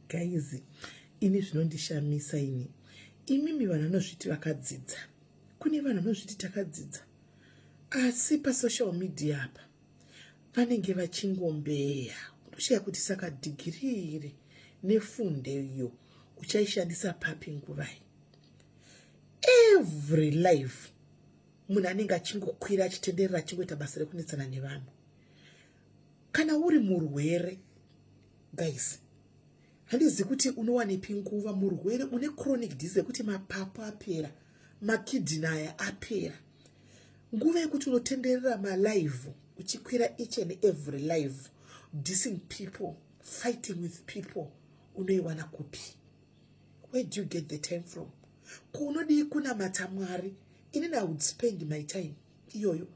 Guys, ini zvinondishamisa ini. Imimi vanhu vanozviti vakadzidza. Kune vanhu vanozviti takadzidza. Asi pasocial media apa vanenge vachingombeya. Unoshiya kuti saka degree iri nefundo iyo uchaishandisa papi nguvai. Every life munhu anenge achingokwira achitenderera achingoita basa rekunetsana nevanhu. Kana uri murwere, guys, handizi kuti unowanepi nguva murwere une chronic disease kuti mapapu apera, makidney aya apera. Nguva yekuti unotenderera malive uchikwira each and every life, dissing people, fighting with people, unoiwana kupi? Where do you get the time from? Kunodi kuna matamwari, inini I would spend my time iyoyo.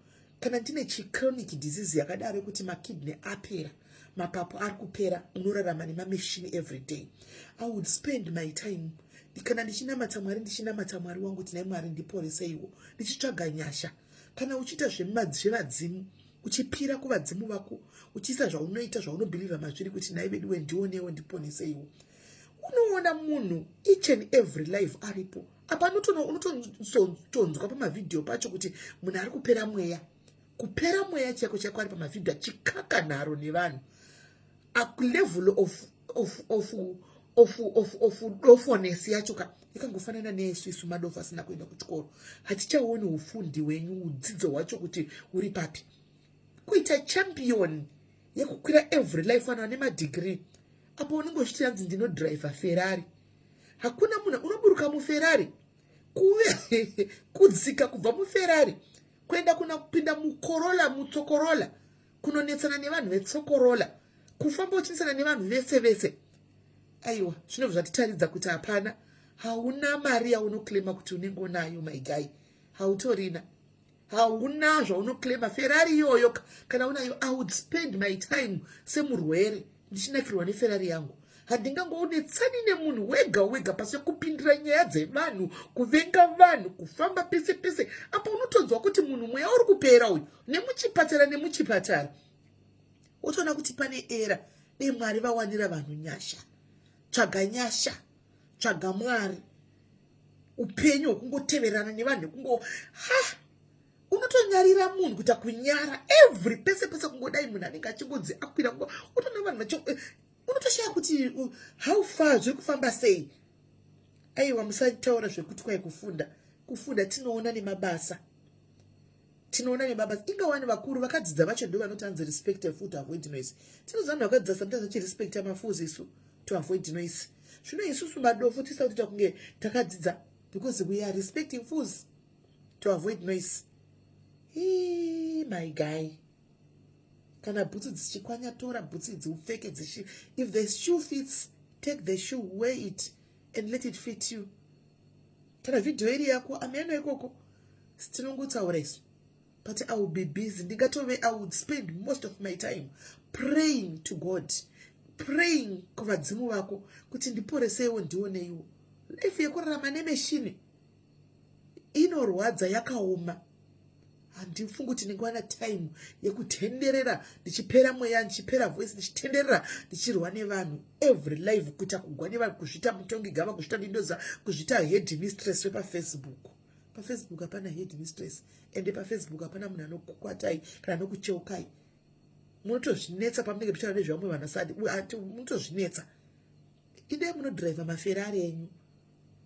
Kana ndine chronic disease yakadaro kuti makidney apera, mapapu ari kupera, unorarama nemameshini every day, I would spend my time kana ndichinamata Mwari wangu kuti naye Mwari ndiporeseiwo, ndichitsvaga nyasha. Kana uchiita zvevadzimu, uchipira kuvadzimu vako, uchiisa zvaunoita zvaunobhiliva mazviri kuti naye veduwe ndionewo ndiponeseiwo, unoona munhu each and every life aripo. Apa unotonzwa pamavidhio pacho kuti munhu ari kupera mweya. Kupera mweya chako chako ari pamavidhio achikaka nharo nevanhu. A level of dofonesi yacho ikangofanana nesu isu madofu asina kuenda kuchikoro. Hatichaoni ufundi wenyu, udzidzo hwacho kuti uri papi. Kuita champion yekukwira every life vanhu vane madegree. Apo unongoshiti hanzi ndinodrive Ferrari. Hakuna munhu unoburuka muFerrari. Kudzika kubva muFerrari kuenda kupinda muCorolla, mutsokorola, kunonetsana nevanhu vetsokorola, kufamba uchinisana nevanhu vese. Aiwa, zvinhu zvatitaridza kuti hapana, hauna mari yaunoclaima kuti unenge unayo, my guy. Hautorina. Hauna zvaunoklema Ferrari iyoyo kana unayo. I would spend my time semurwere ndichinakirwa neFerrari yangu. Handingangoonetsani nemunhu wega pasi kupindira nyaya dzevanhu, kuvenga vanhu, kufamba pese. Apa unotonzwa kuti munhu mweya uri kupera uyu nemuchipatara. Utoona kuti pane era neMwari vawanira vanhu nyasha. Tsvaga nyasha, tsvaga Mwari. Upenyu hwekungoteverana nevanhu unotonyarira munhu kuita kunyara every pese kungodai munhu anenge achingodzi akwira utoona vanhu unotoshaya kuti how far zviri kufamba sei. Aiwa, musataura zvekuti kwai kufunda tinoona nemabasa. Inga vanhu vakuru vakadzidza vacho ndo vanotanzi respect food to avoid noise. Tinozana vakadzidza sometimes vachirespecta mafuzi isu to avoid noise. Zvino isusu madofu tisakuita kunge takadzidza because we are respecting foods to avoid noise. My guy. Kana bhutsu dzichikwanya, tora bhutsu idzi upfeke dzichi. If the shoe fits, take the shoe, wear it and let it fit you. Kana video iri yako ameno ikoko tinongotsaura isu. But I will be busy. I would spend most of my time praying to God, praying kuvadzimu vako kuti ndiporeseiwo ndioneiwo. Life yekurarama nemeshini inorwadza yakaoma. Handifungi kuti ndingawana time yekutenderera ndichipera mweya, ndichipera voice, ndichitenderera ndichirwa nevanhu every live, kuita kugwa nevanhu, kuzvita mutongi gava, kuzvita ndindoza, kuzvita head mistress wepaFacebook. PaFacebook hapana head mistress, ende paFacebook hapana munhu anokukwatai kana anokucheukai. Munotozvinetsa pamunenge muchitaura nezvevamwe vanhu asadi, munotozvinetsa. Inde munodrive maFerrari enyu.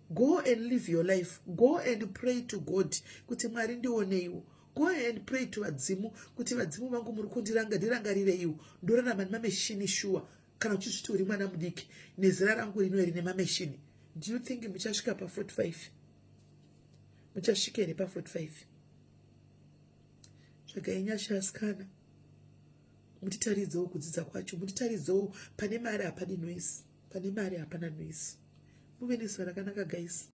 Go and live your life. Go and pray to God kuti Mwari ndioneiwo. Go and pray to vadzimu kuti vadzimu vangu muri kundirangarireiwo ndorarama nemameshini shuwa. Kana uchizviti uri mwana mudiki nezera rangu rino rine mameshini, do you think muchasvika pa45? Muchasvika here pa45? Tsvagai nyasha asikana, mutitaridzewo kudzidza kwacho, mutitaridzewo pane mari hapana noise, pane mari hapana noise. Muve nezuva rakanaka, guys.